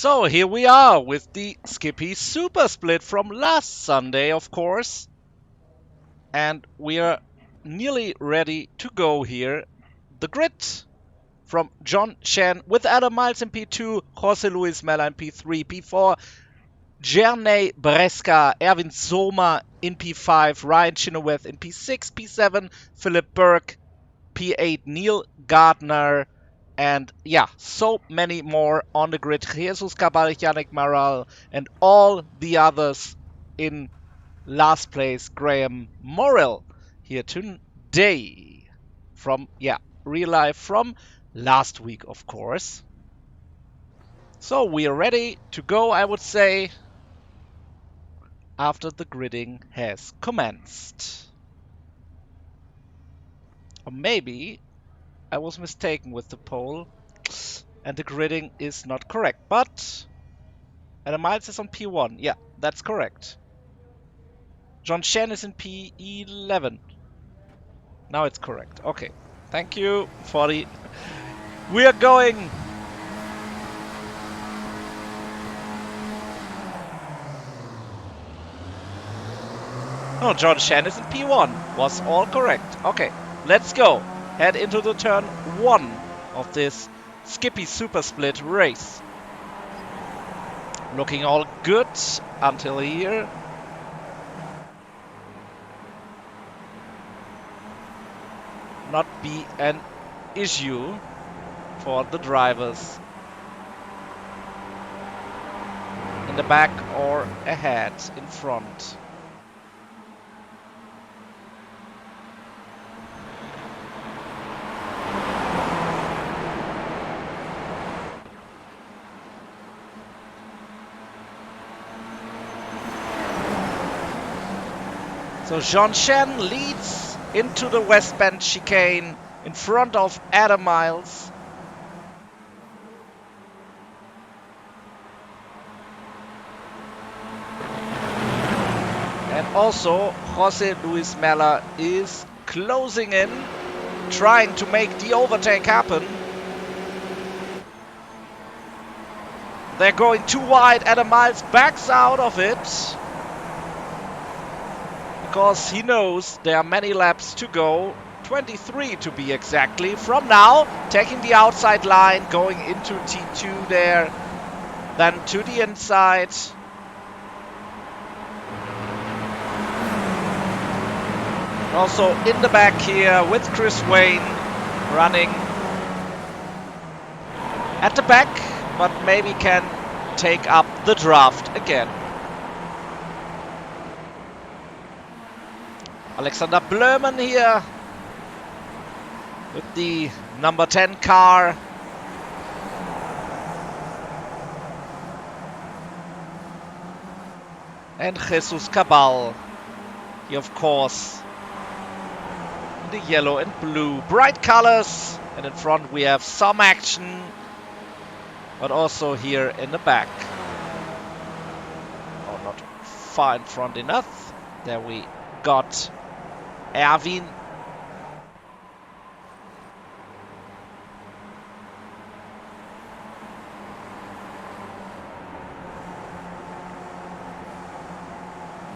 So here we are with the Skippy Supersplit from last Sunday, of course. And we are nearly ready to go here. The grid from John Chen with Adam Miles in P2, Jose Luis Mella in P3, P4, Jernay Breska, Erwin Soma in P5, Ryan Chenoweth in P6, P7, Philip Burke, P8, Neil Gardner, and yeah, so many more on the grid. Jesus Cabal, Yannick Maral, and all the others in last place. Graham Morrill here today from, yeah, ReLive from last week, of course. So we are ready to go, I would say, after the gridding has commenced. Or maybe I was mistaken with the poll and the gridding is not correct. But Adam Miles is on P1. Yeah, that's correct. John Shen is in P11. Now it's correct. Okay. Thank you for the... We are going... Oh, John Shen is in P1. Was all correct. Okay, let's go. Head into the turn 1 of this Skippy Supersplit race. Looking all good until here. Not be an issue for the drivers in the back or ahead in front. So Jean Chen leads into the West Bend chicane in front of Adam Miles. And also Jose Luis Mella is closing in, trying to make the overtake happen. They're going too wide. Adam Miles backs out of it, because he knows there are many laps to go, 23 to be exactly, from now, taking the outside line, going into T2 there, then to the inside. Also in the back here with Chris Wayne running at the back, but maybe can take up the draft again. Alexander Blömen here with the number 10 car. And Jesus Cabal, he of course in the yellow and blue. Bright colors, and in front we have some action, but also here in the back. Oh, not far in front enough. There we got Erwin.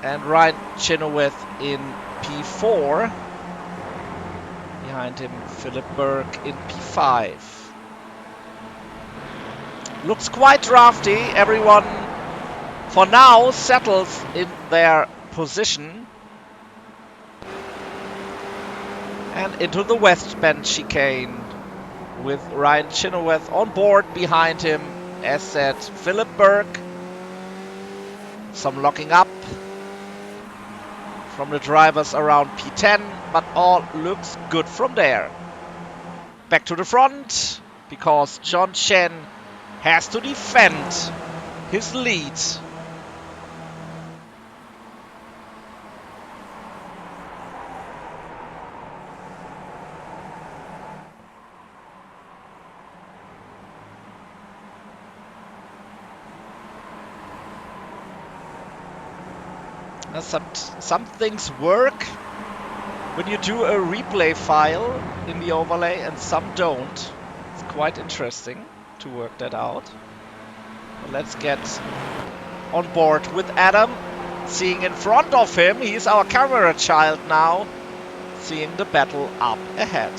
And Ryan Chenoweth in P4. Behind him, Philip Burke in P5. Looks quite drafty. Everyone, for now, settles in their position. And into the West Bend chicane with Ryan Chenoweth on board. Behind him, as said, Philip Burke. Some locking up from the drivers around P10, but all looks good from there. Back to the front, because John Chen has to defend his lead. Some things work when you do a replay file in the overlay and some don't. It's quite interesting to work that out. Let's get on board with Adam. Seeing in front of him, he's our camera child now. Seeing the battle up ahead.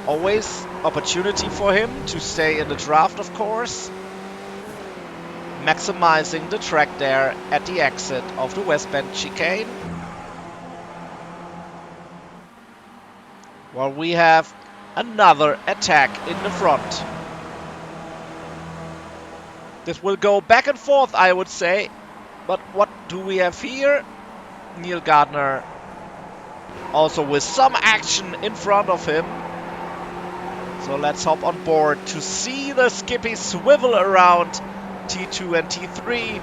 Always opportunity for him to stay in the draft, of course. Maximizing the track there at the exit of the West Bend chicane. While we have another attack in the front. This will go back and forth, I would say. But what do we have here? Neil Gardner also with some action in front of him. So let's hop on board to see the Skippy swivel around T2 and T3.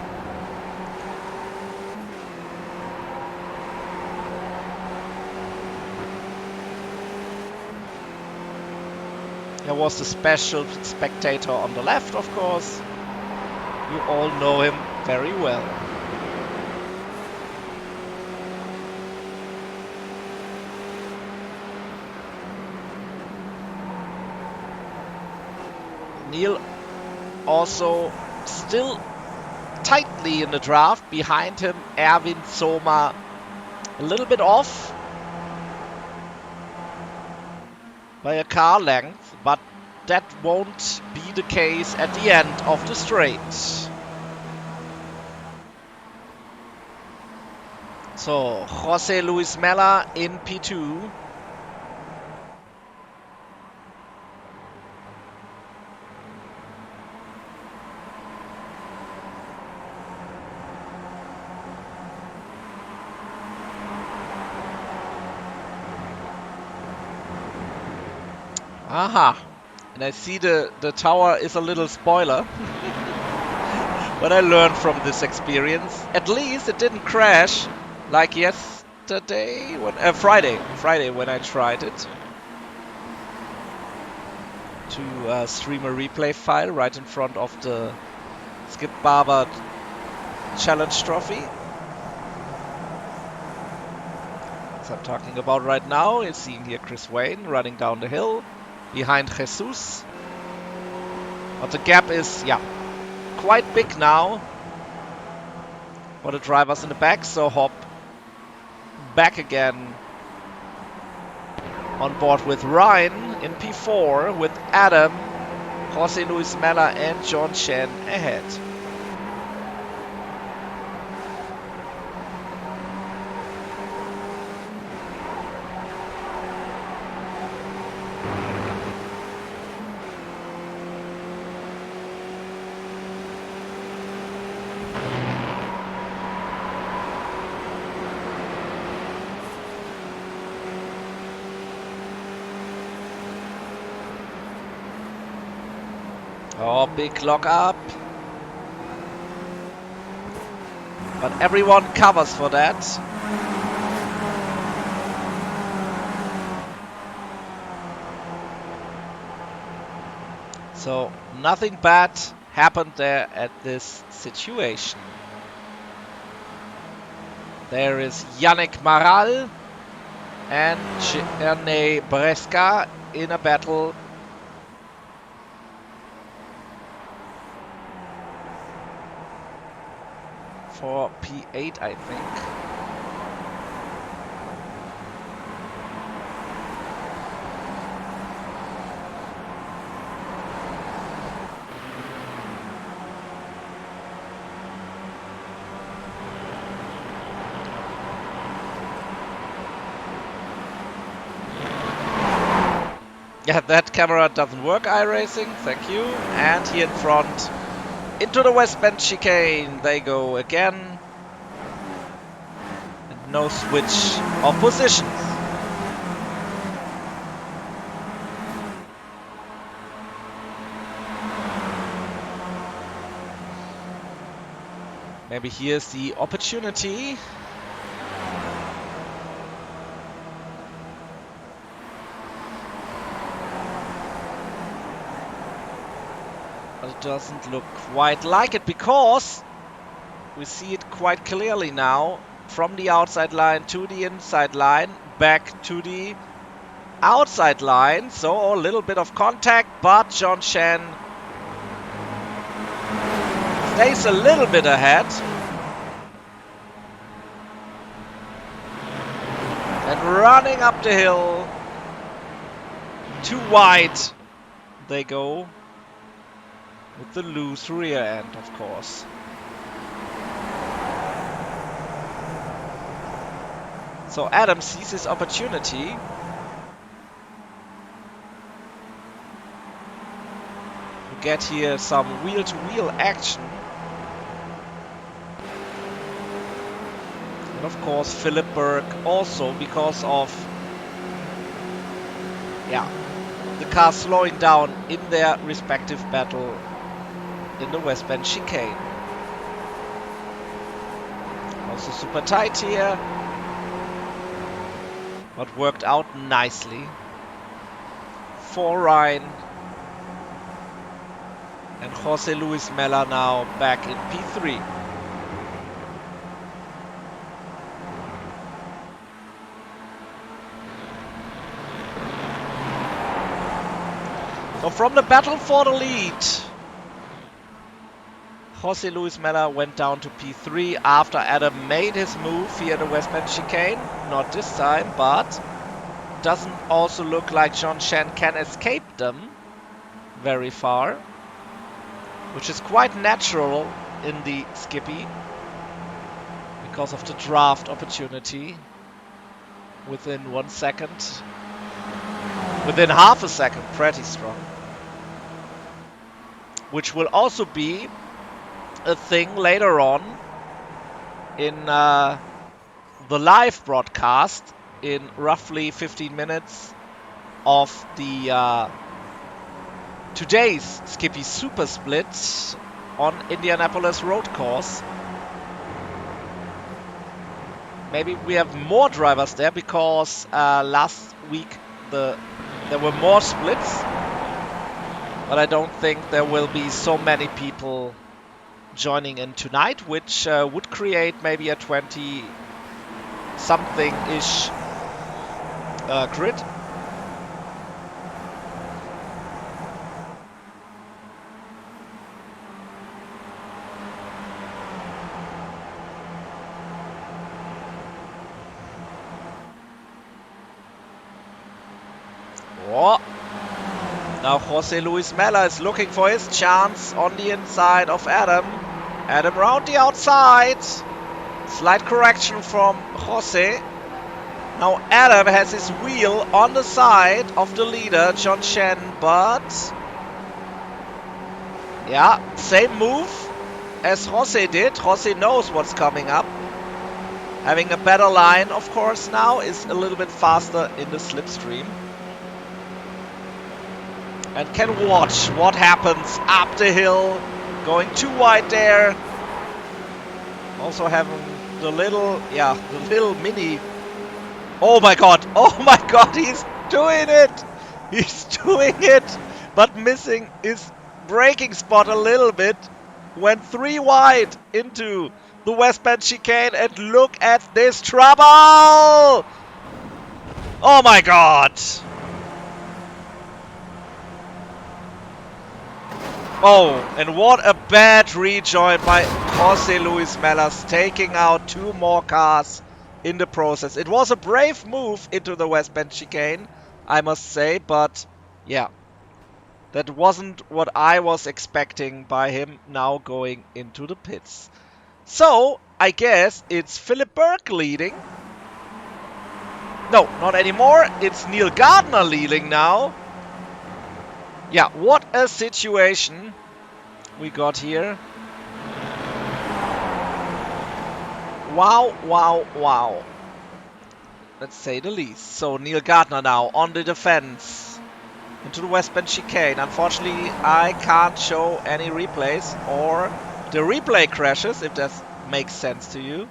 There was the special spectator on the left, of course. You all know him very well. Neil also still tightly in the draft. Behind him, Erwin Soma a little bit off by a car length, but that won't be the case at the end of the straight. So, Jose Luis Mella in P2. Aha, and I see the tower is a little spoiler. But I learned from this experience. At least it didn't crash like yesterday, Friday when I tried it. To stream a replay file right in front of the Skip Barber Challenge Trophy. As I'm talking about right now, you're seeing here Chris Wayne running down the hill behind Jesus. But the gap is, yeah, quite big now for the drivers in the back, so hop back again on board with Ryan in P4 with Adam, Jose Luis Mella and John Chen ahead. Oh, big lock up. But everyone covers for that. So nothing bad happened there at this situation. There is Yannick Maral and Erne Breska in a battle. For P8, I think. Yeah, that camera doesn't work, iRacing, thank you. And here in front, into the West Bend chicane they go again. And no switch of positions. Maybe here's the opportunity. But it doesn't look quite like it because we see it quite clearly now. From the outside line to the inside line, back to the outside line, so a little bit of contact, but John Shen stays a little bit ahead. And running up the hill, too wide they go, with the loose rear end, of course. So Adam sees his opportunity. To get here some wheel-to-wheel action. And of course Philip Berg also, because of the car slowing down in their respective battle in the West Bend chicane. Also super tight here, but worked out nicely for Ryan. And Jose Luis Mella now back in P3. So from the battle for the lead, Jose Luis Mella went down to P3 after Adam made his move here at the West Bend chicane. Not this time, but doesn't also look like John Shen can escape them very far, which is quite natural in the Skippy because of the draft opportunity within 1 second. Within half a second, pretty strong. Which will also be a thing later on in the live broadcast in roughly 15 minutes of the today's Skippy Supersplit on Indianapolis road course. Maybe we have more drivers there because last week there were more splits, but I don't think there will be so many people joining in tonight, which would create maybe a 20-something-ish grid. Oh. Now Jose Luis Mella is looking for his chance on the inside of Adam. Adam round the outside. Slight correction from Jose. Now Adam has his wheel on the side of the leader, John Shen, but yeah, same move as Jose did. Jose knows what's coming up. Having a better line, of course, now is a little bit faster in the slipstream. And can watch what happens up the hill. Going too wide there. Also having the little mini. Oh my god, he's doing it! He's doing it! But missing his braking spot a little bit. Went 3 wide into the West Bend chicane, and look at this trouble! Oh my god! Oh, and what a bad rejoin by Jose Luis Mellas, taking out 2 more cars in the process. It was a brave move into the West Bend chicane, I must say, but yeah, that wasn't what I was expecting by him now going into the pits. So, I guess it's Philip Berg leading. No, not anymore. It's Neil Gardner leading now. Yeah, what a situation we got here. Wow, wow, wow. Let's say the least. So Neil Gardner now on the defense into the West Bend chicane. Unfortunately, I can't show any replays, or the replay crashes, if that makes sense to you,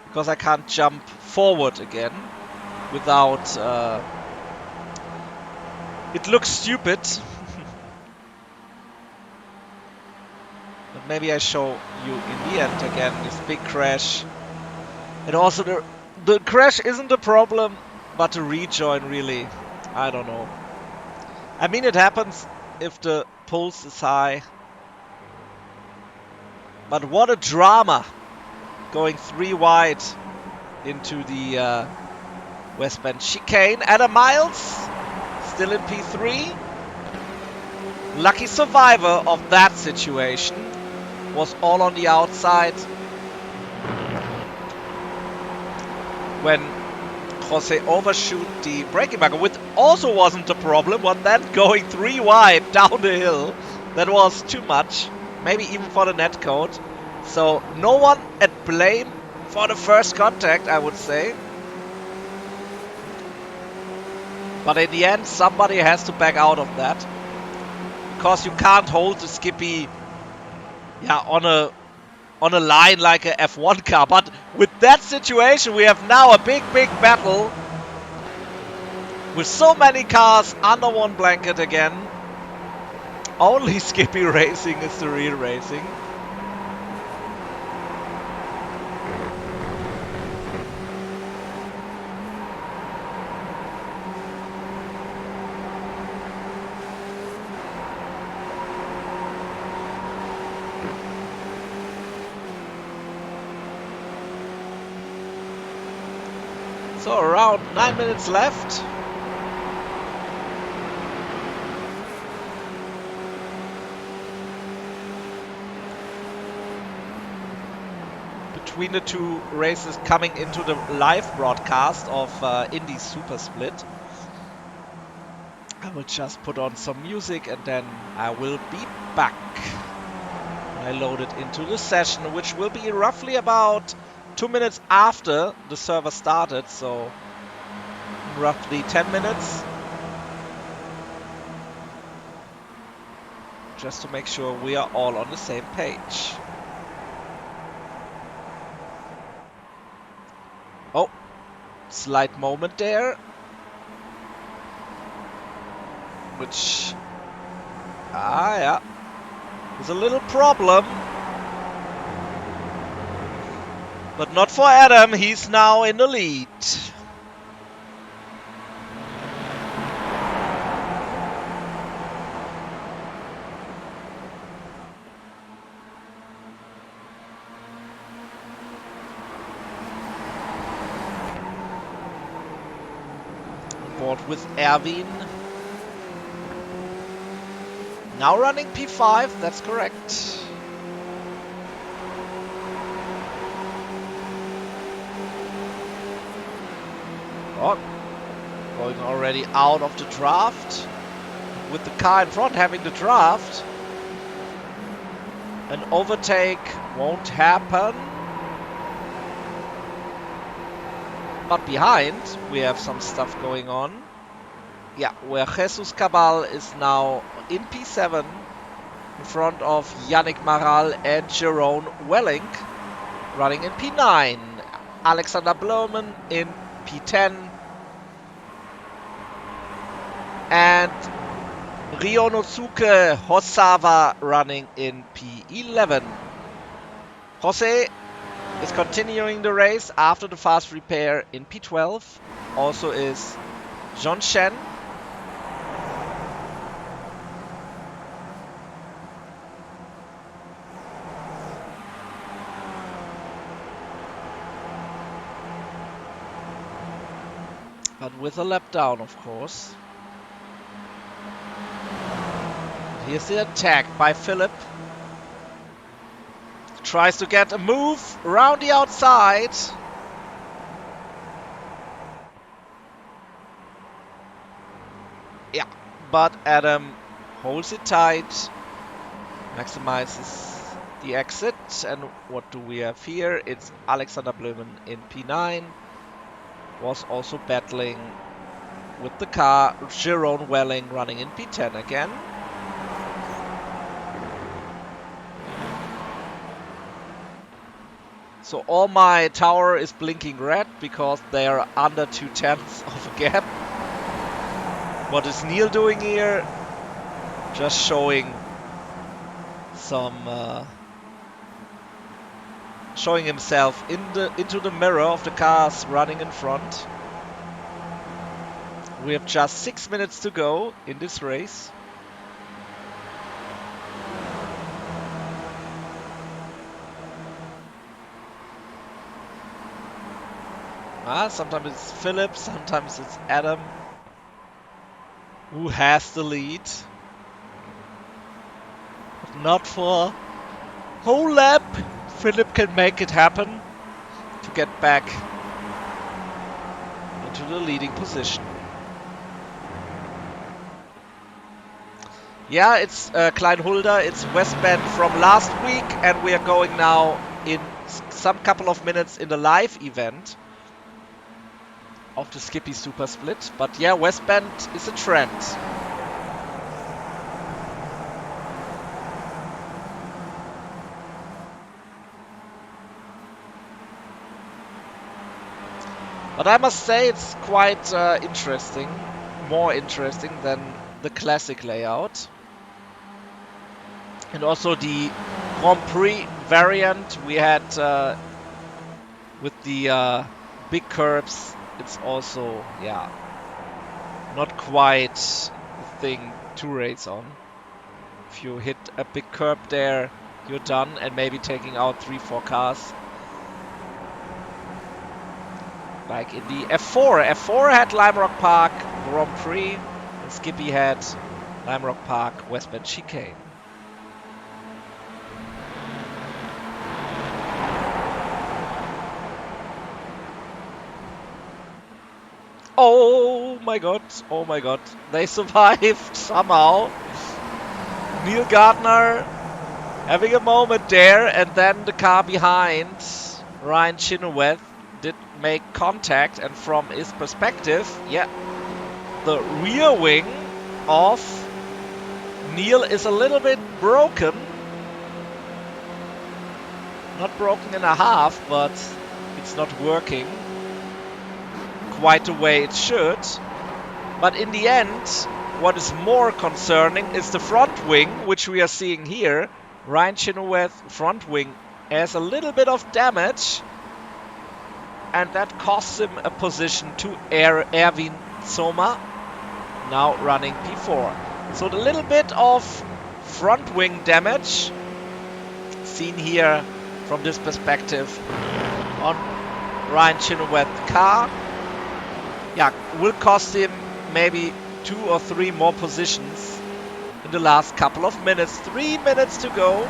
because I can't jump forward again without it looks stupid. But maybe I show you in the end again this big crash. And also the crash isn't a problem But to rejoin, really, I don't know. I mean, it happens if the pulse is high. But what a drama going 3 wide into the Westbend chicane. Adam Miles still in P3. Lucky survivor of that situation was all on the outside when Jose overshoot the braking marker, which also wasn't a problem, but then going 3 wide down the hill, that was too much, maybe even for the netcode. So no one at blame for the first contact, I would say. But in the end, somebody has to back out of that. Because you can't hold the Skippy on a line like a F1 car. But with that situation, we have now a big battle with so many cars under one blanket again. Only Skippy Racing is the real racing. So around 9 minutes left. Between the two races coming into the live broadcast of Indi's Supersplit. I will just put on some music and then I will be back. I load it into the session, which will be roughly about 2 minutes after the server started, so roughly 10 minutes. Just to make sure we are all on the same page. Oh, slight moment there. Which, yeah, is a little problem. But not for Adam, he's now in the lead. Board with Erwin. Now running P5, that's correct. Oh, going already out of the draft. With the car in front having the draft. An overtake won't happen. But behind, we have some stuff going on. Yeah, where Jesus Cabal is now in P7 in front of Yannick Maral and Jerome Welling running in P9. Alexander Blumen in P10. And Ryonosuke Hosawa running in P11. Jose is continuing the race after the fast repair in P12. Also is John Shen. But with a lap down, of course. Here's the attack by Philip. Tries to get a move around the outside. Yeah, but Adam holds it tight. Maximizes the exit. And what do we have here? It's Alexander Blumen in P9. Was also battling with the car. Jerome Welling running in P10 again. So all my tower is blinking red because they are under 2/10 of a gap. What is Neil doing here? Just showing some showing himself into the mirror of the cars running in front. We have just 6 minutes to go in this race. Sometimes it's Philip, sometimes it's Adam who has the lead. But not for whole lap. Philip can make it happen to get back into the leading position. Yeah, it's Kleinhulda, it's Westbend from last week, and we are going now in some couple of minutes in the live event of the Skippy Supersplit. But yeah, Westbend is a trend. But I must say it's quite interesting, more interesting than the classic layout. And also the Grand Prix variant we had with the big curbs, it's also, yeah, not quite the thing to race on. If you hit a big curb there, you're done, and maybe taking out 3-4 cars. Like in the F4. F4 had LimeRock Park Grand Prix, and Skippy had LimeRock Park Westbend Chicane. Oh my god, oh my god. They survived somehow. Neil Gardner having a moment there, and then the car behind, Ryan Chenoweth, did make contact, and from his perspective, yeah, the rear wing of Neil is a little bit broken. Not broken in a half, but it's not working quite the way it should. But in the end, what is more concerning is the front wing, which we are seeing here. Ryan Chenoweth front wing has a little bit of damage, and that costs him a position to Erwin Soma, now running P4. So the little bit of front wing damage seen here from this perspective on Ryan Chenoweth's car, yeah, will cost him maybe 2 or 3 more positions in the last couple of minutes. 3 minutes to go.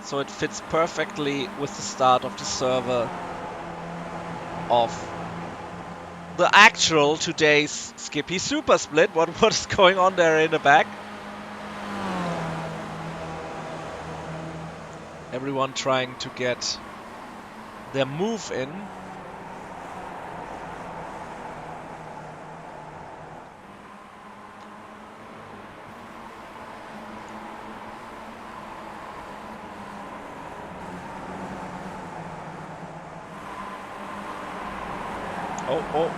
So it fits perfectly with the start of the server of the actual today's Skippy Supersplit. What is going on there in the back? Everyone trying to get their move in. Oh.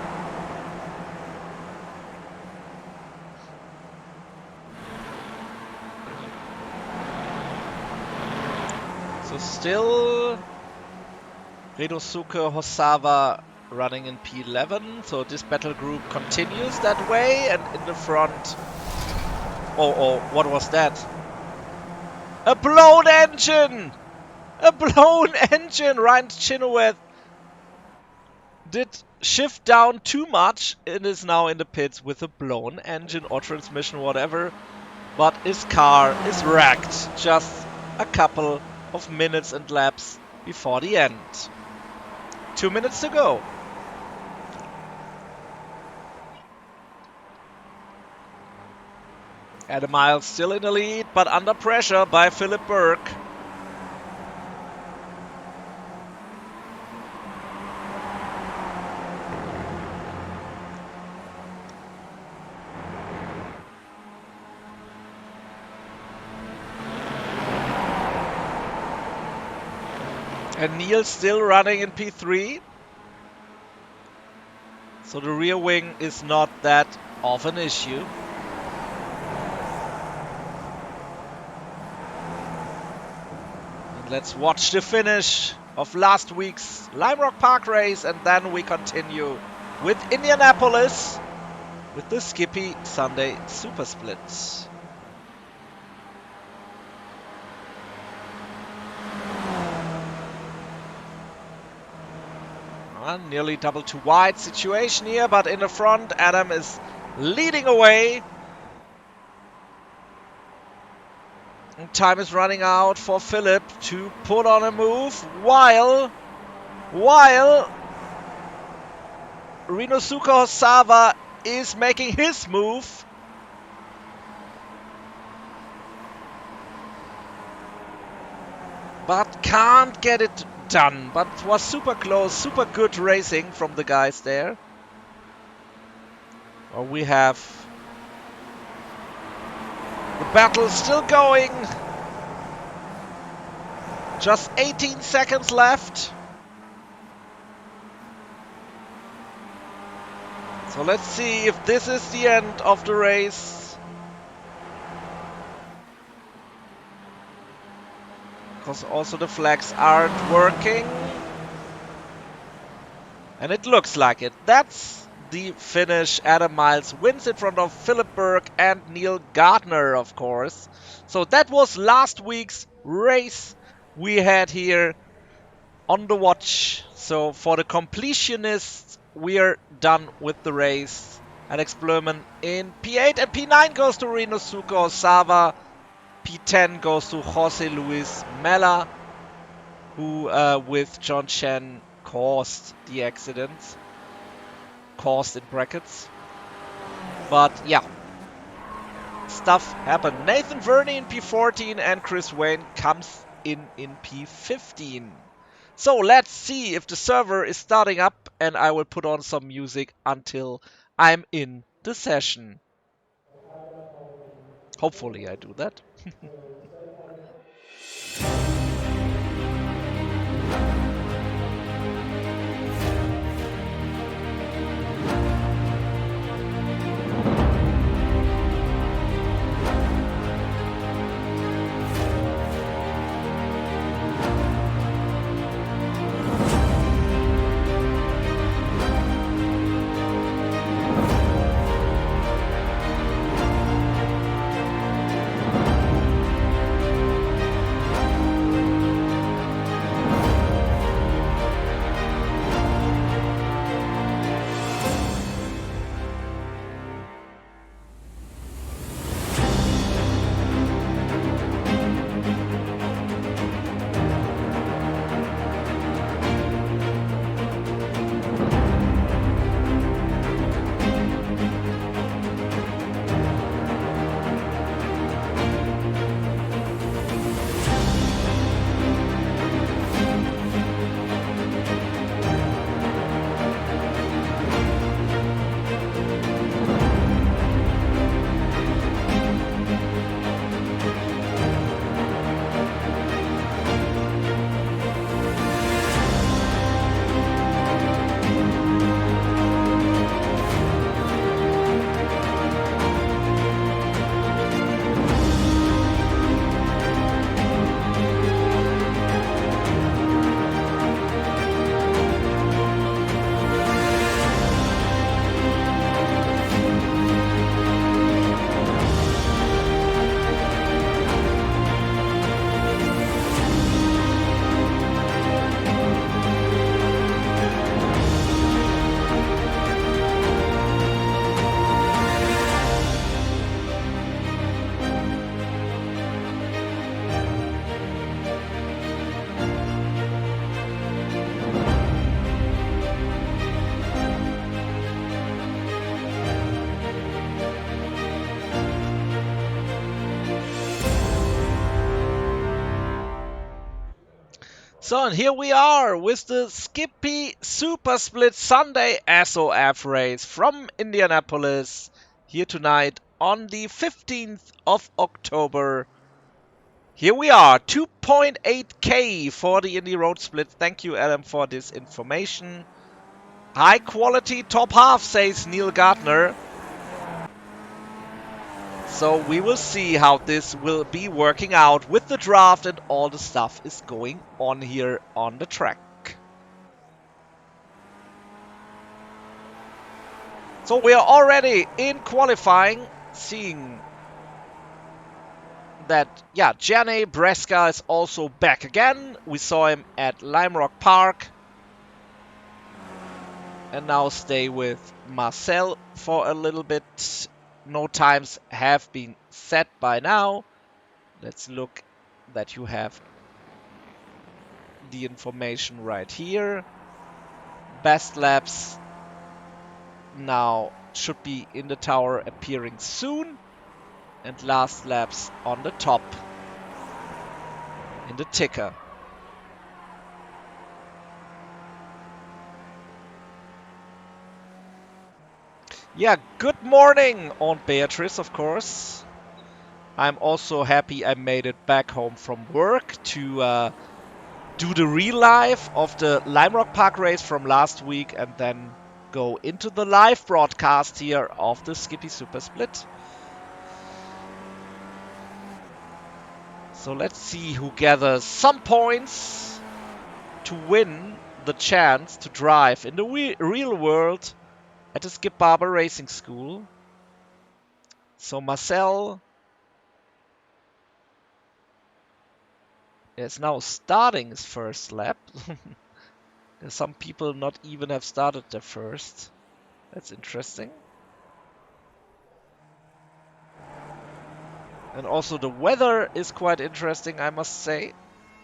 So still Ryosuke Hosawa running in P11. So this battle group continues that way, and in the front... Oh, what was that? A blown engine! A blown engine! Ryan Chenoweth did shift down too much and is now in the pits with a blown engine or transmission, whatever. But his car is wrecked just a couple of minutes and laps before the end. 2 minutes to go. Adam Miles still in the lead, but under pressure by Philip Burke. And Neil still running in P3. So the rear wing is not that of an issue. Let's watch the finish of last week's LimeRock Park race, and then we continue with Indianapolis with the Skippy Sunday Supersplit. Nearly double to wide situation here, but in the front, Adam is leading away. And time is running out for Philip to put on a move, while Rinosuke Hosawa is making his move. But can't get it done. But it was super close, super good racing from the guys there. Well, we have the battle still going. Just 18 seconds left. So let's see if this is the end of the race. Because also the flags aren't working. And it looks like it. That's the finish. Adam Miles wins in front of Philip Burke and Neil Gardner, of course. So that was last week's race we had here on the watch. So for the completionists, we are done with the race. Alex Blurman in P8 and P9 goes to Rinosuke Osawa. P10 goes to Jose Luis Mella, who with John Chen caused the accident. Caused in brackets. But yeah, stuff happened. Nathan Verney in P14 and Chris Wayne comes in P15. So let's see if the server is starting up, and I will put on some music until I'm in the session. Hopefully I do that. So, and here we are with the Skippy Supersplit Sunday SOF race from Indianapolis here tonight on the 15th of October. Here we are, 2.8k for the Indy Road Split. Thank you, Adam, for this information. High quality top half, says Neil Gardner. So we will see how this will be working out with the draft and all the stuff is going on here on the track. So we are already in qualifying, seeing that, yeah, Gianni Bresca is also back again. We saw him at LimeRock Park. And now stay with Marcel for a little bit. No times have been set by now. Let's look that you have the information right here. Best laps now should be in the tower appearing soon. And last laps on the top in the ticker. Yeah, good morning, Aunt Beatrice, of course. I'm also happy I made it back home from work to do the ReLive of the LimeRock Park race from last week and then go into the live broadcast here of the Skippy Supersplit. So let's see who gathers some points to win the chance to drive in the real world at the Skip Barber Racing School. So Marcel is now starting his first lap. Some people not even have started their first. That's interesting. And also the weather is quite interesting, I must say.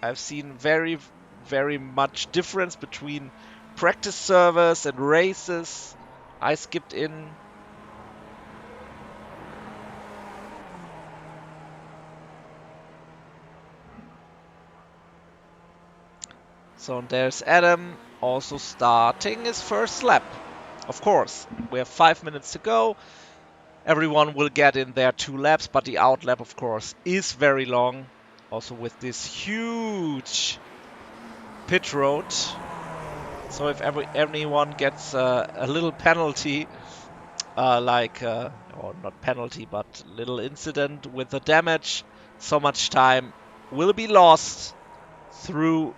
I've seen very, very much difference between practice servers and races. I skipped in. So there's Adam also starting his first lap. Of course, we have 5 minutes to go. Everyone will get in their 2 laps, but the out lap, of course, is very long. Also with this huge pit road. So if anyone gets a little penalty, or not penalty, but little incident with the damage, so much time will be lost through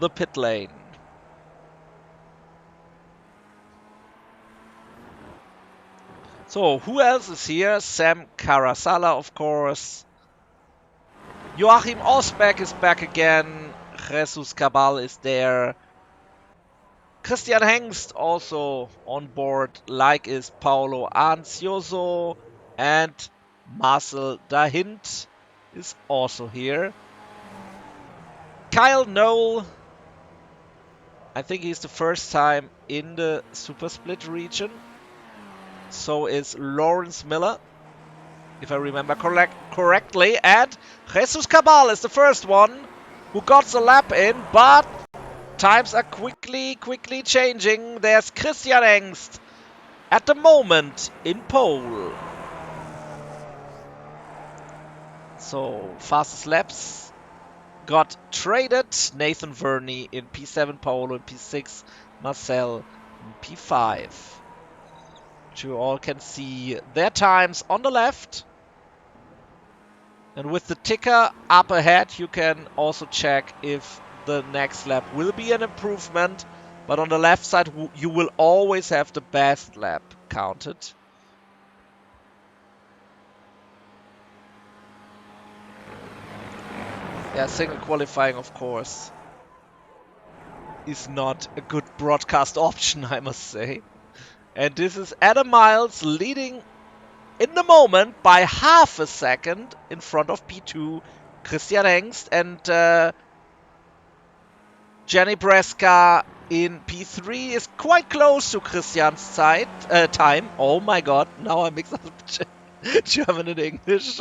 the pit lane. So who else is here? Sam Carasala, of course. Joachim Osbeck is back again. Jesus Cabal is there. Christian Hengst also on board, like is Paolo Anzioso. And Marcel Dahint is also here. Kyle Noel, I think he's the first time in the Supersplit region. So is Lawrence Miller, if I remember correctly. And Jesus Cabal is the first one who got the lap in, but times are quickly changing. There's Christian Engst at the moment in pole. So fastest laps got traded. Nathan Verney in P7, Paolo in P6, Marcel in P5. You all can see their times on the left. And with the ticker up ahead, you can also check if the next lap will be an improvement. But on the left side, you will always have the best lap counted. Yeah, single qualifying, of course, is not a good broadcast option, I must say. And this is Adam Miles leading in the moment by half a second in front of P2, Christian Hengst, and Gianni Bresca in P3 is quite close to Christian's time. Oh my god, now I mix up German and English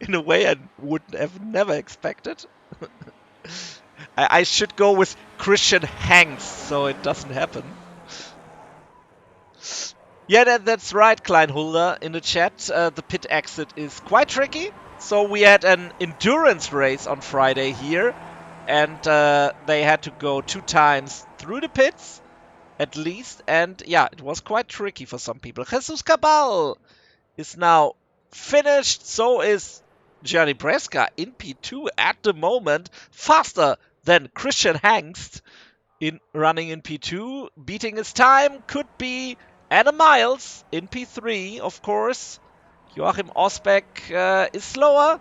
in a way I would have never expected. I should go with Christian Hengst so it doesn't happen. Yeah, that's right, Kleinhulder in the chat. The pit exit is quite tricky. So we had an endurance race on Friday here. And they had to go 2 times through the pits, at least. And yeah, it was quite tricky for some people. Jesus Cabal is now finished. So is Gianni Bresca in P2 at the moment. Faster than Christian Hengst in running in P2. Beating his time could be Adam Miles in P3, of course. Joachim Osbeck is slower.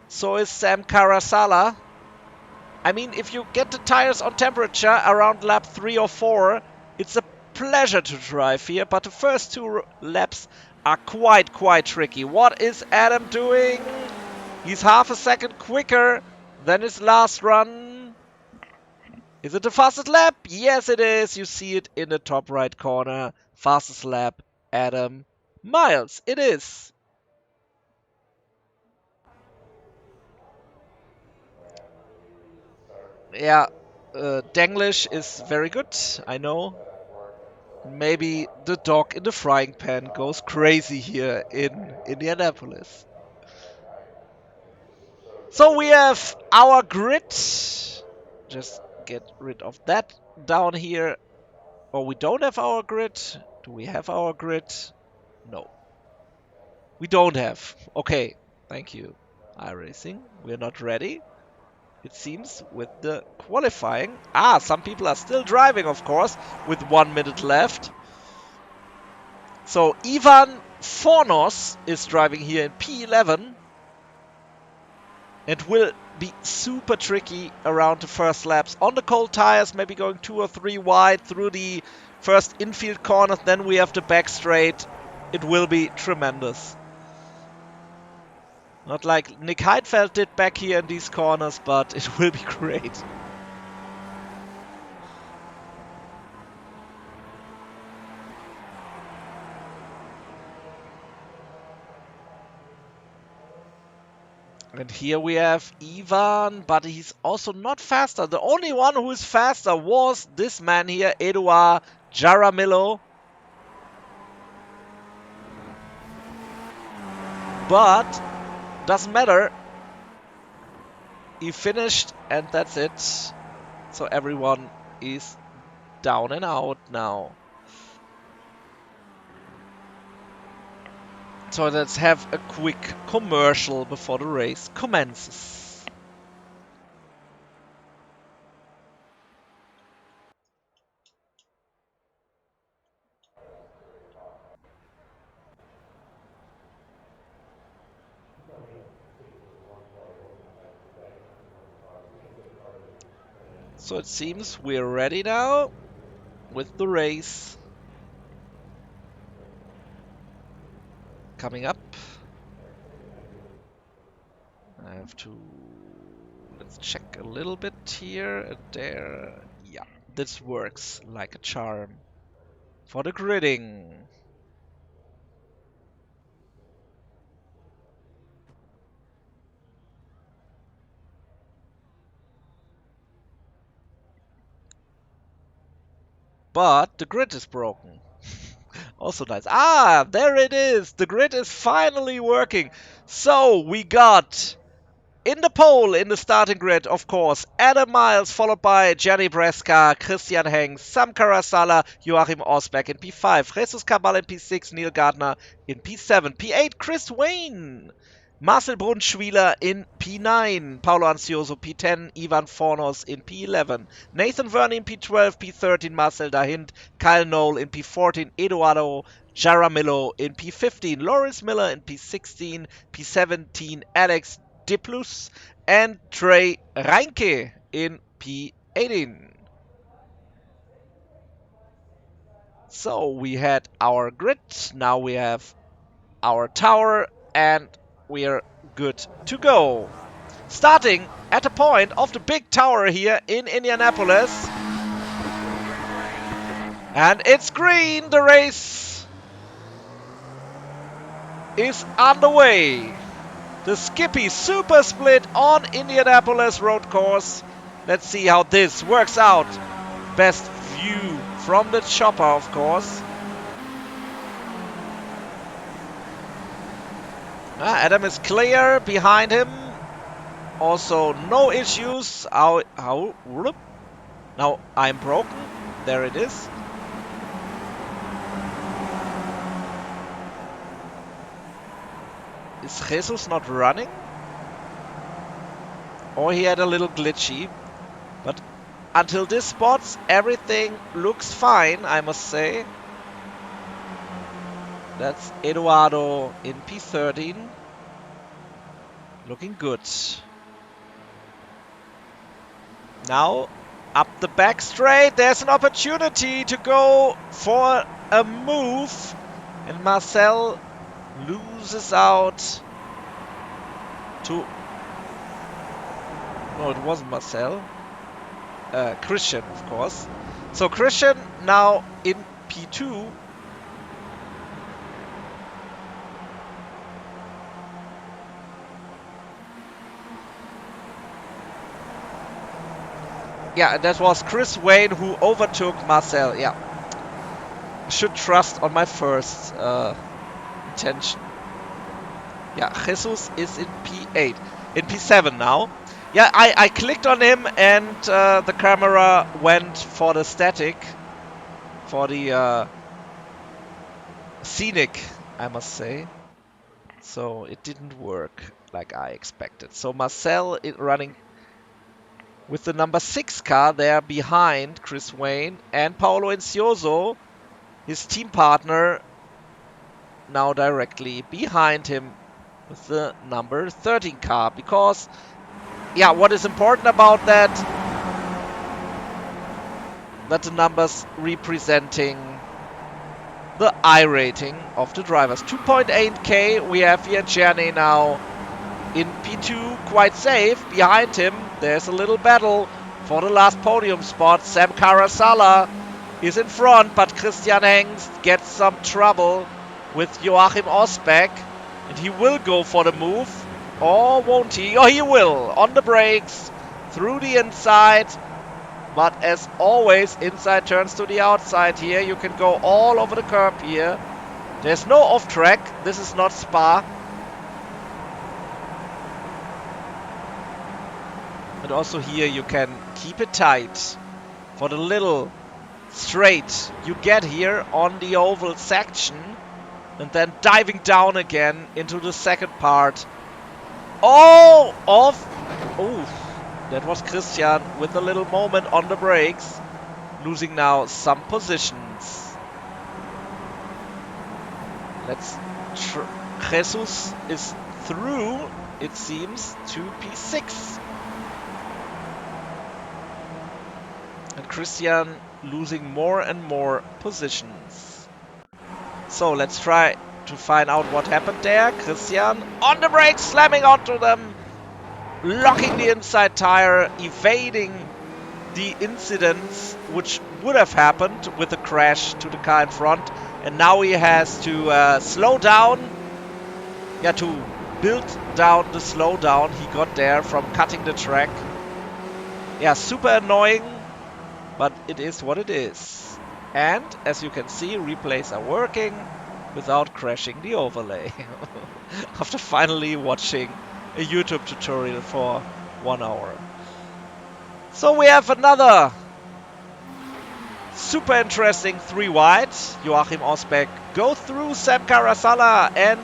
So is Sam Karasala. I mean, if you get the tires on temperature around lap 3 or 4, it's a pleasure to drive here. But the first 2 laps are quite tricky. What is Adam doing? He's half a second quicker than his last run. Is it the fastest lap? Yes, it is. You see it in the top right corner. Fastest lap, Adam Miles. It is. Yeah, Denglish is very good, I know. Maybe the dog in the frying pan goes crazy here in Indianapolis. So we have our grid. Just get rid of that down here. Or we don't have our grid. Do we have our grid? No. We don't have. Okay, thank you, iRacing. We're not ready, it seems, with the qualifying. Some people are still driving, of course, with 1 minute left. So Ivan Fornos is driving here in P11. It will be super tricky around the first laps. On the cold tires, maybe going 2 or 3 wide through the first infield corners. Then we have the back straight. It will be tremendous. Not like Nick Heidfeld did back here in these corners, but it will be great. And here we have Ivan, but he's also not faster. The only one who is faster was this man here, Eduard Jaramillo. But doesn't matter. He finished and that's it. So everyone is down and out now. So let's have a quick commercial before the race commences. So it seems we're ready now with the race coming up. I have to, let's check a little bit here and there. Yeah, this works like a charm for the gridding. But the grid is broken. Also nice. There it is. The grid is finally working. So we got in the pole, in the starting grid, of course, Adam Miles, followed by Gianni Bresca, Christian Hengst, Sam Karasala, Joachim Osbeck in P5, Jesus Cabal in P6, Neil Gardner in P7, P8, Chris Wayne, Marcel Brunschwieler in P9, Paulo Ansioso P10, Ivan Fornos in P11, Nathan Verne in P12, P13, Marcel Dahind, Kyle Knoll in P14, Eduardo Jaramillo in P15, Loris Miller in P16, P17, Alex Diplus and Trey Reinke in P18. So we had our grid, now we have our tower, and we're good to go. Starting at the point of the big tower here in Indianapolis. And it's green, the race is underway. The Skippy Supersplit on Indianapolis road course. Let's see how this works out. Best view from the chopper, of course. Adam is clear behind him. Also, no issues. Now I'm broken. There it is. Is Jesus not running? Or he had a little glitchy. But until this spots, everything looks fine, I must say. That's Eduardo in P13. Looking good. Now, up the back straight. There's an opportunity to go for a move. And Marcel loses out to... No, it wasn't Marcel. Christian, of course. So Christian now in P2. Yeah, that was Chris Wayne who overtook Marcel. Yeah. Should trust on my first intention. Yeah, Jesus is in P8. In P7 now. Yeah, I clicked on him and the camera went for the static. For the scenic, I must say. So it didn't work like I expected. So Marcel is running with the number 6 car there behind Chris Wayne, and Paolo Incioso, his team partner, now directly behind him with the number 13 car. Because, yeah, what is important about that the numbers representing the I rating of the drivers. 2.8k we have here. Czerny now in P2, quite safe. Behind him, there's a little battle for the last podium spot. Sam Karasala is in front, but Christian Hengst gets some trouble with Joachim Osbeck. And he will go for the move. Or won't he? Oh, he will. On the brakes, through the inside. But as always, inside turns to the outside here. You can go all over the curb here. There's no off track. This is not Spa. And also here you can keep it tight for the little straight you get here on the oval section. And then diving down again into the second part. Oh, off. Oh, that was Christian with a little moment on the brakes. Losing now some positions. Jesus is through, it seems, to P6. And Christian losing more and more positions. So let's try to find out what happened there. Christian on the brakes, slamming onto them. Locking the inside tire, evading the incidents which would have happened with the crash to the car in front. And now he has to slow down. Yeah, to build down the slowdown he got there from cutting the track. Yeah, super annoying, but it is what it is. And as you can see, replays are working without crashing the overlay. After finally watching a YouTube tutorial for 1 hour. So we have another super interesting 3 wide. Joachim Osbeck go through Sam Karasala and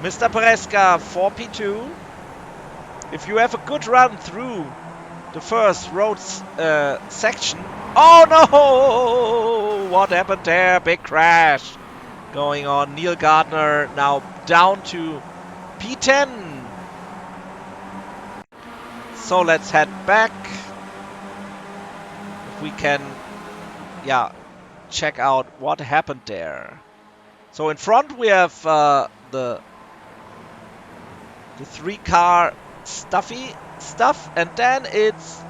Mr. Preska for P2. If you have a good run through the first road section. Oh no! What happened there? Big crash going on. Neil Gardner now down to P10. So let's head back. If we can, yeah, check out what happened there. So in front we have the 3-car stuffy stuff, and then it's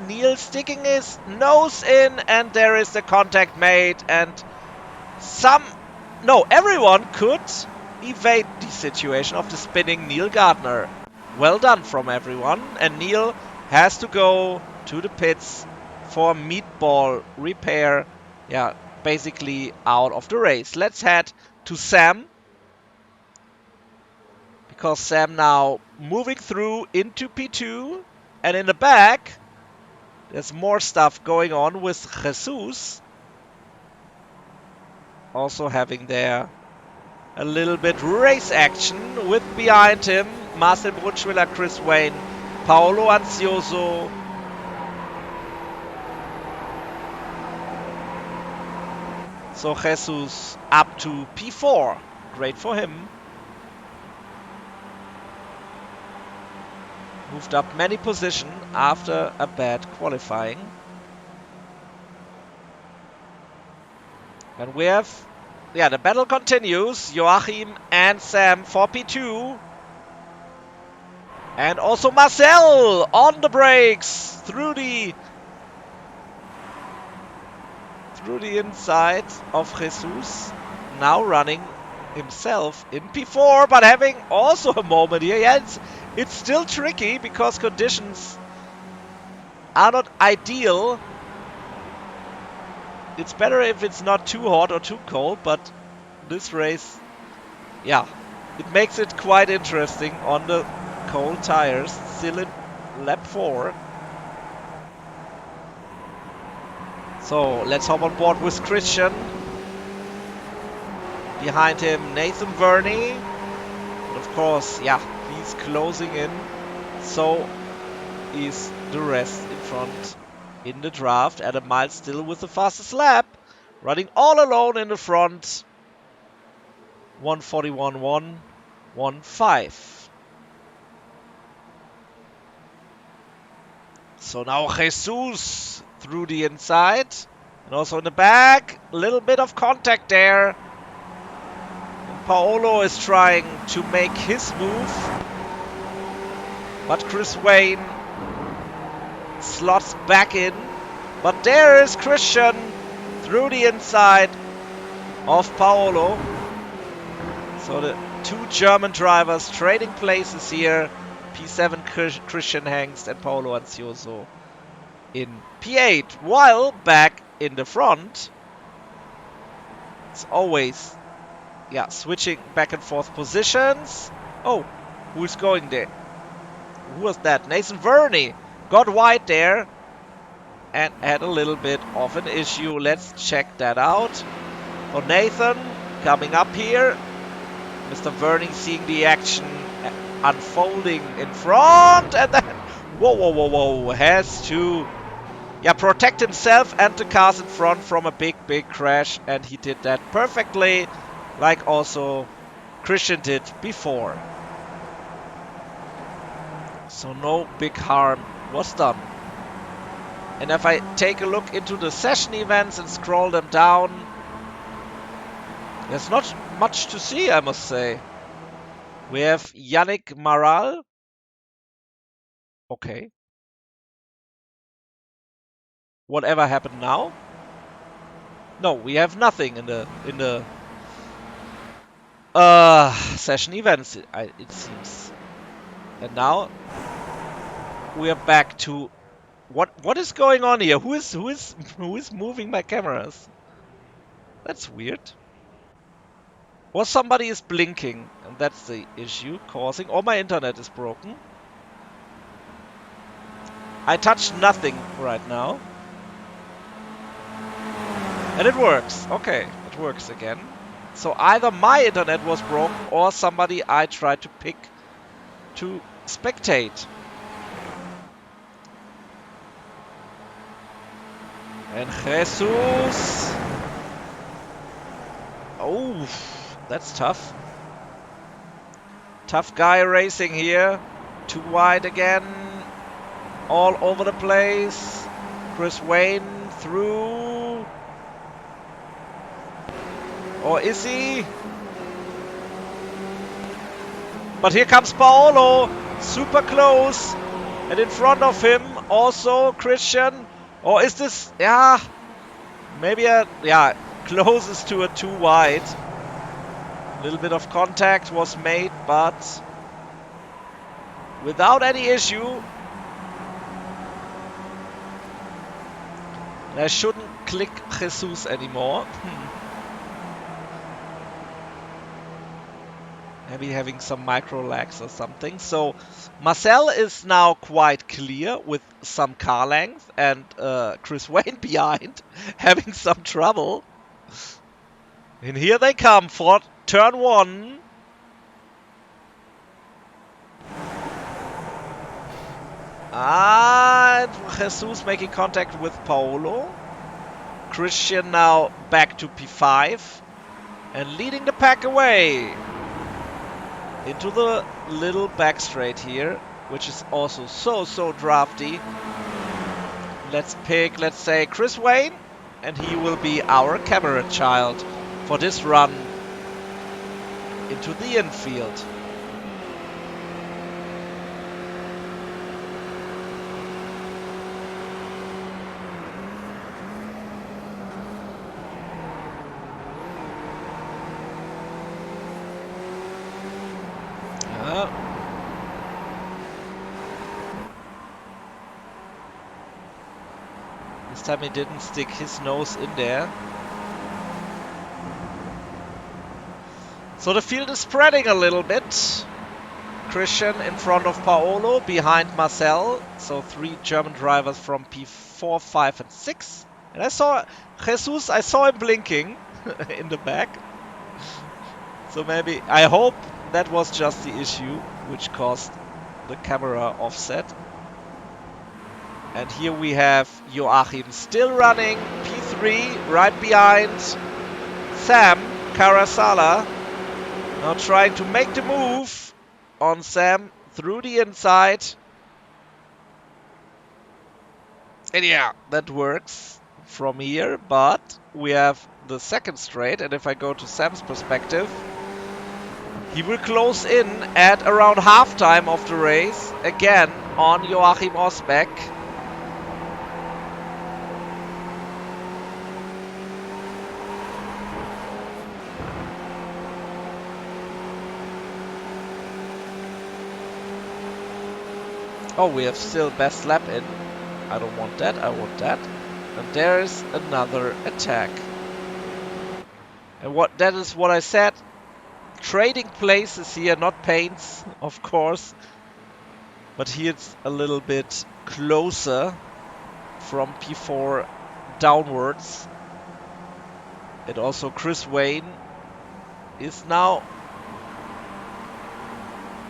Neil sticking his nose in, and there is the contact made, and everyone could evade the situation of the spinning Neil Gardner. Well done from everyone, and Neil has to go to the pits for meatball repair. Yeah, basically out of the race. Let's head to Sam. Because Sam now moving through into P2. And in the back, there's more stuff going on with Jesus. Also having there A little bit race action with behind him Marcel Brunschwiller, Chris Wayne, Paolo Ansioso. So Jesus up to P4. Great for him. Moved up many positions after a bad qualifying. And we have, the battle continues. Joachim and Sam for P2. And also Marcel on the brakes through the inside of Jesus. Now running himself in P4, but having also a moment here. Yeah, it's still tricky because conditions are not ideal. It's better if it's not too hot or too cold, but this race, yeah, it makes it quite interesting on the cold tires. Still in lap 4. So let's hop on board with Christian. Behind him, Nathan Verney. And of course, yeah, he's closing in. So is the rest in front in the draft. Adam Miles still with the fastest lap. Running all alone in the front. 141.115. So now Jesus through the inside. And also in the back. A little bit of contact there. And Paolo is trying to make his move. But Chris Wayne slots back in. But there is Christian through the inside of Paolo. So the two German drivers trading places here. P7 Christian Hengst and Paolo Ansioso in P8. While back in the front, it's always, switching back and forth positions. Oh, who's going there? Who was that? Nathan Verney got wide there and had a little bit of an issue. Let's check that out. For Nathan coming up here. Mr. Verney seeing the action unfolding in front, and then whoa, has to protect himself and the cars in front from a big crash, and he did that perfectly, like also Christian did before. So no big harm was done. And if I take a look into the session events and scroll them down, there's not much to see, I must say. We have Yannick Maral. Okay. Whatever happened now? No, we have nothing in the session events, it seems. And now we are back to what is going on here? Who is moving my cameras? That's weird. Or somebody is blinking, and that's the issue causing. Or my internet is broken. I touched nothing right now. And it works. Okay, it works again. So either my internet was broken or somebody I tried to pick to spectate. And Jesus. Oh, that's tough. Tough guy racing here. Too wide again. All over the place. Chris Wayne through. Or is he? But here comes Paolo. Super close. And in front of him also Christian. Or is this? Yeah. Maybe closest to a too wide. A little bit of contact was made, but without any issue. And I shouldn't click Jesus anymore. Maybe having some micro lags or something. So Marcel is now quite clear with some car length, and Chris Wayne behind having some trouble. And here they come for turn 1. And Jesus making contact with Paolo. Christian now back to P5 and leading the pack away into the little back straight here, which is also so drafty. Let's pick, let's say, Chris Wayne, and he will be our camera child for this run into the infield. This time he didn't stick his nose in there. So the field is spreading a little bit. Christian in front of Paolo, behind Marcel. So 3 German drivers from P4, 5 and 6. And I saw Jesus, I saw him blinking in the back. So maybe, I hope that was just the issue which caused the camera offset. And here we have Joachim still running, P3, right behind Sam Karasala. Now trying to make the move on Sam through the inside. And yeah, that works from here, but we have the second straight, and if I go to Sam's perspective, he will close in at around halftime of the race, again on Joachim Osbeck. Oh, we have still best lap in. I don't want that, I want that. And there's another attack. And that is what I said. Trading places here, not paints, of course. But here it's a little bit closer from P4 downwards. And also Chris Wayne is now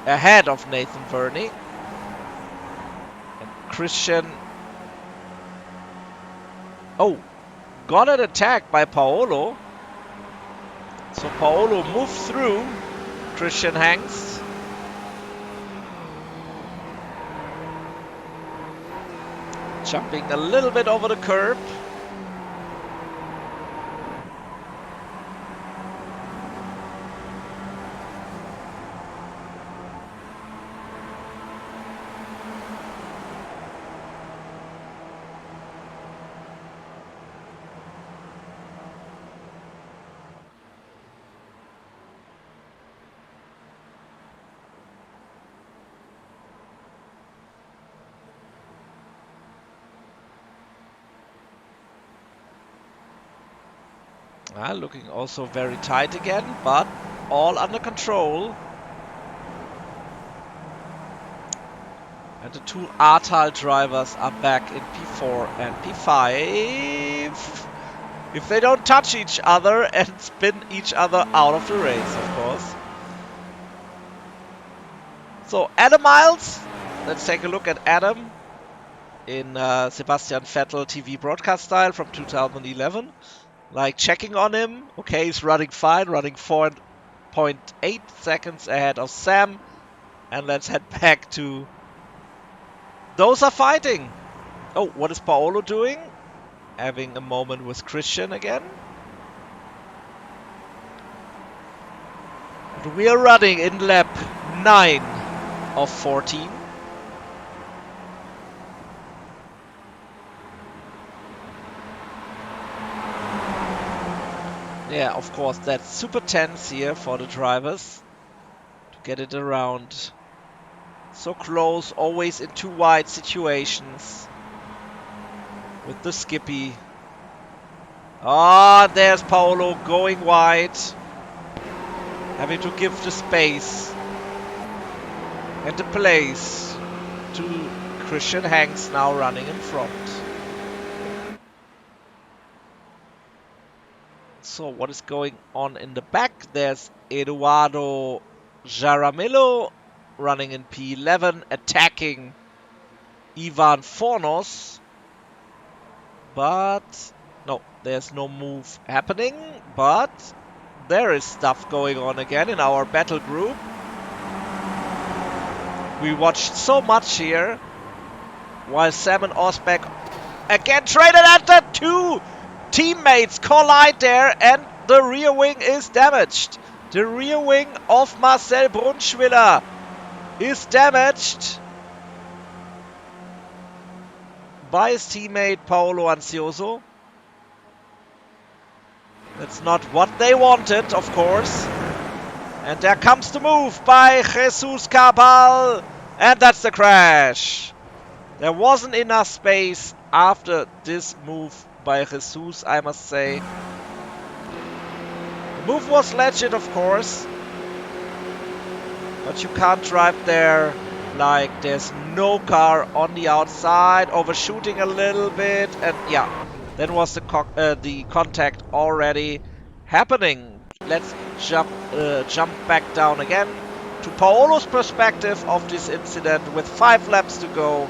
ahead of Nathan Verney. Christian, oh, got an attack by Paolo. So Paolo moved through. Christian hangs. Jumping a little bit over the curb. Looking also very tight again, but all under control. And the 2 Ahrtal drivers are back in P4 and P5. If they don't touch each other and spin each other out of the race, of course. So Adam Miles, let's take a look at Adam in Sebastian Vettel TV broadcast style from 2011. Like checking on him. Okay, he's running fine, running 4.8 seconds ahead of Sam. And let's head back to... Those are fighting. Oh, what is Paolo doing? Having a moment with Christian again. But we are running in lap 9 of 14. Yeah, of course, that's super tense here for the drivers to get it around. So close, always in 2 wide situations with the Skippy. Ah, there's Paolo going wide, having to give the space and the place to Christian Hanks, now running in front. So what is going on in the back? There's Eduardo Jaramillo running in P11, attacking Ivan Fornos. But no, there's no move happening. But there is stuff going on again in our battle group. We watched so much here. While Sam and Osbeck again traded at the two teammates collide there, and the rear wing is damaged. The rear wing of Marcel Brunschwiller is damaged by his teammate Paolo Ansioso. That's not what they wanted, of course. And there comes the move by Jesus Cabal, and that's the crash. There wasn't enough space after this move by Jesus, I must say. The move was legit, of course. But you can't drive there like there's no car on the outside, overshooting a little bit. And yeah, then was the contact already happening. Let's jump back down again to Paolo's perspective of this incident with 5 laps to go.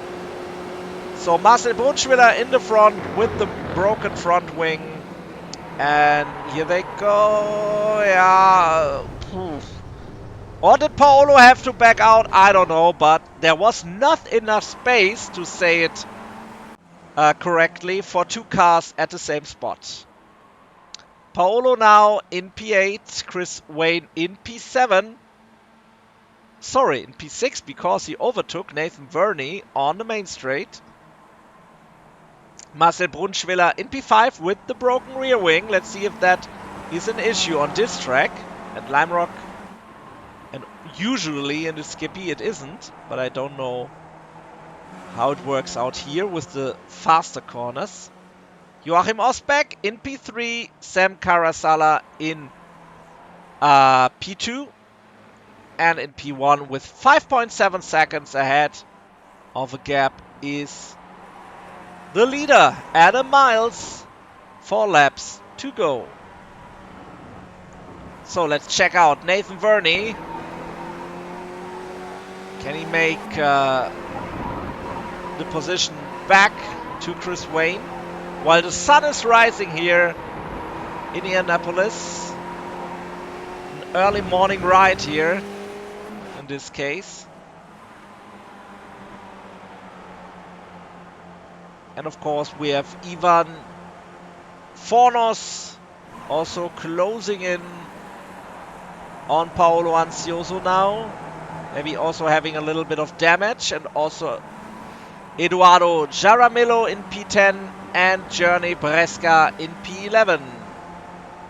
So Marcel Brunschwiller in the front with the broken front wing. And here they go. Yeah. Or did Paolo have to back out? I don't know. But there was not enough space, to say it correctly, for 2 cars at the same spot. Paolo now in P8. Chris Wayne in P7. Sorry, in P6 because he overtook Nathan Verney on the main straight. Marcel Brunschwiller in P5 with the broken rear wing. Let's see if that is an issue on this track. And LimeRock, and usually in the Skippy it isn't, but I don't know how it works out here with the faster corners. Joachim Osbeck in P3, Sam Karasala in P2, and in P1 with 5.7 seconds ahead of a gap is the leader, Adam Miles, 4 laps to go. So let's check out Nathan Verney. Can he make the position back to Chris Wayne? While the sun is rising here in Indianapolis. An early morning ride here in this case. And of course we have Ivan Fornos also closing in on Paolo Ansioso now. Maybe also having a little bit of damage. And also Eduardo Jaramillo in P10 and Journey Bresca in P11.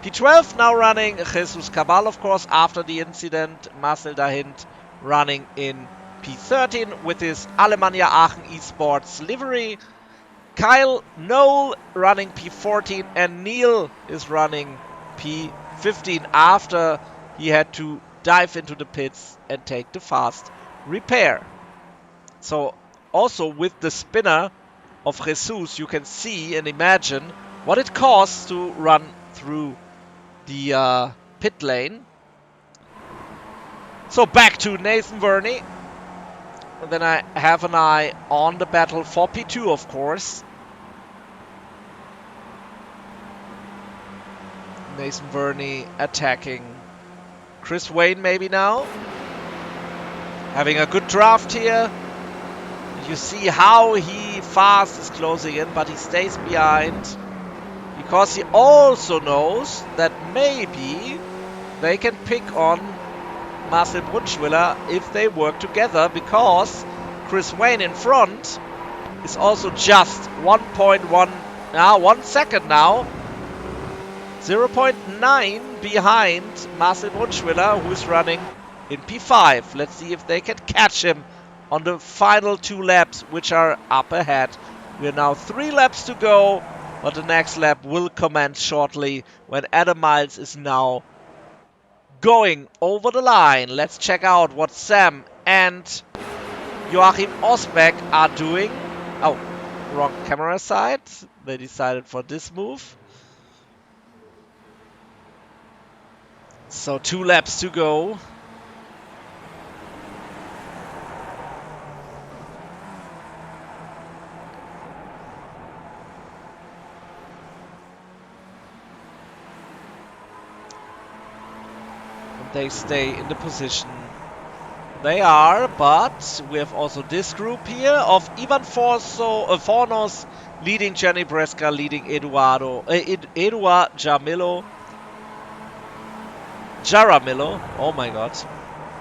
P12 now running Jesus Cabal, of course, after the incident. Marcel Dahint running in P13 with his Alemannia Aachen Esports livery. Kyle Noel running P14 and Neil is running P15 after he had to dive into the pits and take the fast repair. So also with the spinner of Jesus, you can see and imagine what it costs to run through the pit lane. So back to Nathan Verney. And then I have an eye on the battle for P2, of course. Nathan Verney attacking Chris Wayne maybe now. Having a good draft here. You see how he fast is closing in, but he stays behind. Because he also knows that maybe they can pick on Marcel Brunschwiller if they work together, because Chris Wayne in front is also just 1 second now. 0.9 behind Marcel Brunschwiller, who is running in P5. Let's see if they can catch him on the final 2 laps, which are up ahead. We are now 3 laps to go, but the next lap will commence shortly when Adam Miles is now going over the line. Let's check out what Sam and Joachim Osbeck are doing. Oh, wrong camera side. They decided for this move. So 2 laps to go. And they stay in the position they are, but we have also this group here of Ivan Fornos leading Jenny Bresca, leading Eduard Jaramillo. Oh my god.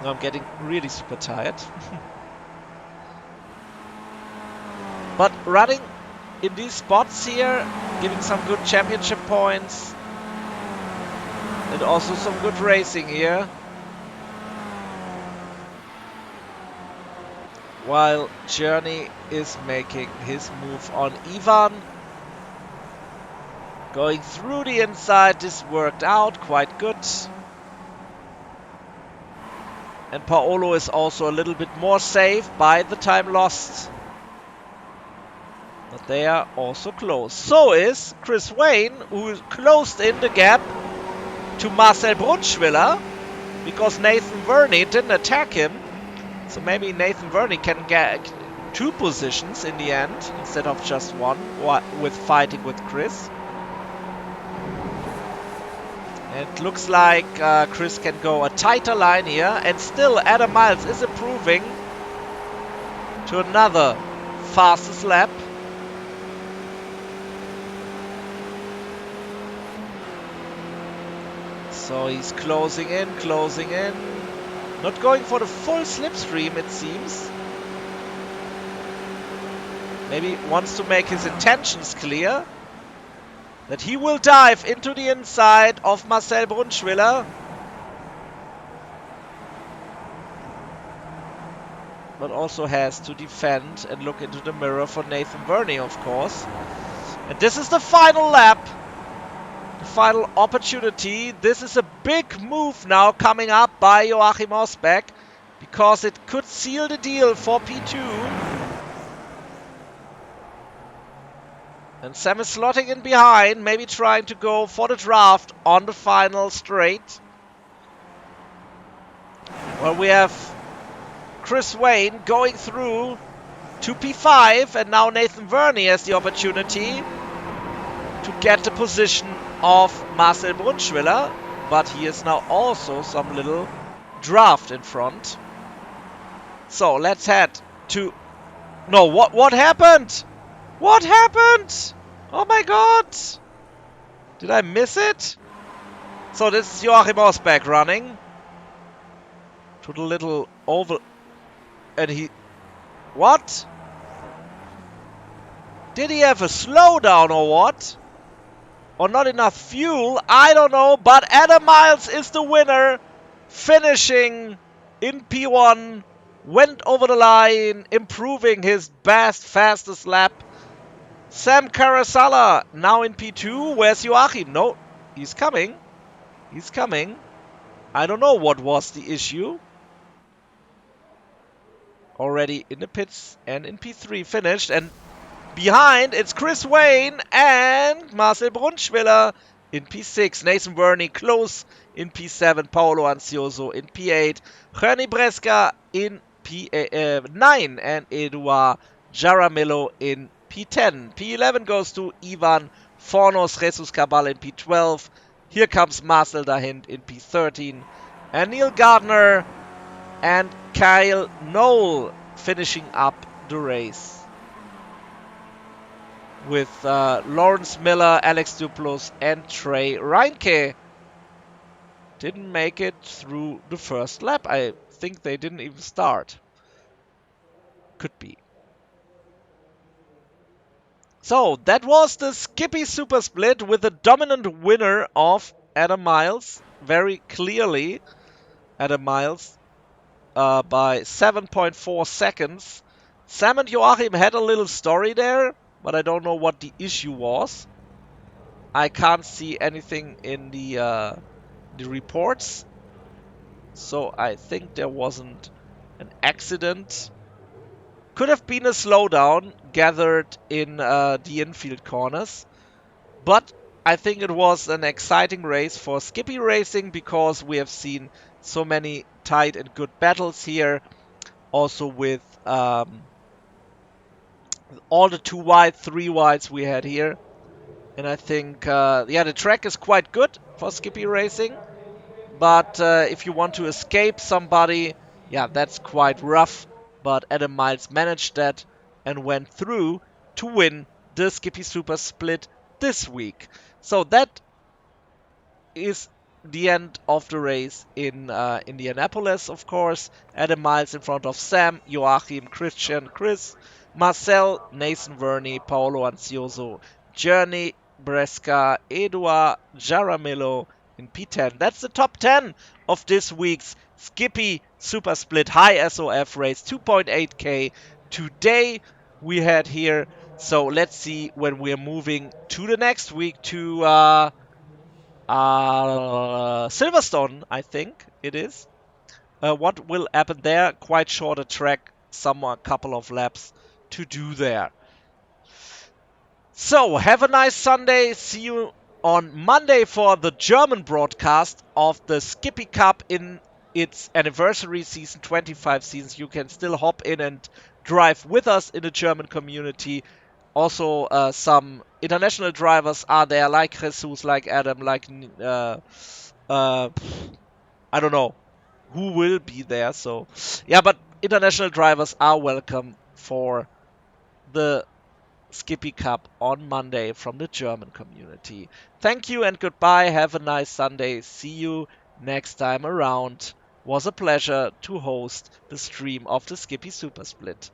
Now I'm getting really super tired. But running in these spots here, giving some good championship points. And also some good racing here. While Journey is making his move on Ivan. Going through the inside, this worked out quite good. And Paolo is also a little bit more safe by the time lost. But they are also close. So is Chris Wayne, who closed in the gap to Marcel Brunschwiller. Because Nathan Verney didn't attack him. So maybe Nathan Verney can get 2 positions in the end instead of just 1 with fighting with Chris. It looks like Chris can go a tighter line here, and still Adam Miles is improving to another fastest lap. So he's closing in. Not going for the full slipstream, it seems. Maybe wants to make his intentions clear. That he will dive into the inside of Marcel Brunschwiller. But also has to defend and look into the mirror for Nathan Verney, of course. And this is the final lap. The final opportunity. This is a big move now coming up by Joachim Osbeck. Because it could seal the deal for P2. And Sam is slotting in behind, maybe trying to go for the draft on the final straight. Well, we have Chris Wayne going through to P5, and now Nathan Verney has the opportunity to get the position of Marcel Brunschwiller, but he is now also some little draft in front. So let's head to... No, what happened? What happened? Oh my god! Did I miss it? So this is Joachim Osbeck running to the little oval, and he... What? Did he have a slowdown or what? Or not enough fuel? I don't know, but Adam Miles is the winner, finishing in P1, went over the line, improving his fastest lap. Sam Carasalla now in P2. Where's Joachim? No, he's coming. He's coming. I don't know what was the issue. Already in the pits and in P3 finished. And behind it's Chris Wayne and Marcel Brunschwiller in P6. Nathan Verney close in P7. Paolo Ansioso in P8. Jenny Bresca in P9. And Eduard Jaramillo in P10. P11 goes to Ivan Fornos Jesus Cabal in P12. Here comes Marcel Dahind in P13. And Neil Gardner and Kyle Knoll finishing up the race. With Lawrence Miller, Alex Duplus and Trey Reinke. Didn't make it through the first lap. I think they didn't even start. Could be. So, that was the Skippy Super Split with the dominant winner of Adam Miles. Very clearly, Adam Miles by 7.4 seconds. Sam and Joachim had a little story there, but I don't know what the issue was. I can't see anything in the reports. So, I think there wasn't an accident. Could have been a slowdown gathered in the infield corners. But I think it was an exciting race for Skippy Racing because we have seen so many tight and good battles here. Also with all the 2 wide, 3 wides we had here. And I think, yeah, the track is quite good for Skippy Racing. But if you want to escape somebody, yeah, that's quite rough. But Adam Miles managed that and went through to win the Skippy Super Split this week. So that is the end of the race in Indianapolis, of course. Adam Miles in front of Sam, Joachim, Christian, Chris, Marcel, Nathan Verney, Paolo Anzioso, Journey, Bresca, Edouard, Jaramillo in P10. That's the top 10 of this week's Skippy Super Split High SOF race, 2.8k. Today we had here. So let's see when we're moving to the next week to Silverstone, I think it is. What will happen there? Quite short a track, a couple of laps to do there. So, have a nice Sunday. See you on Monday for the German broadcast of the Skippy Cup in its anniversary season, 25 seasons. You can still hop in and drive with us in the German community. Also, some international drivers are there, like Jesus, like Adam, like uh, I don't know who will be there. So, yeah, but international drivers are welcome for the Skippy Cup on Monday from the German community. Thank you and goodbye. Have a nice Sunday. See you next time around. Was a pleasure to host the stream of the Skippy Super Split.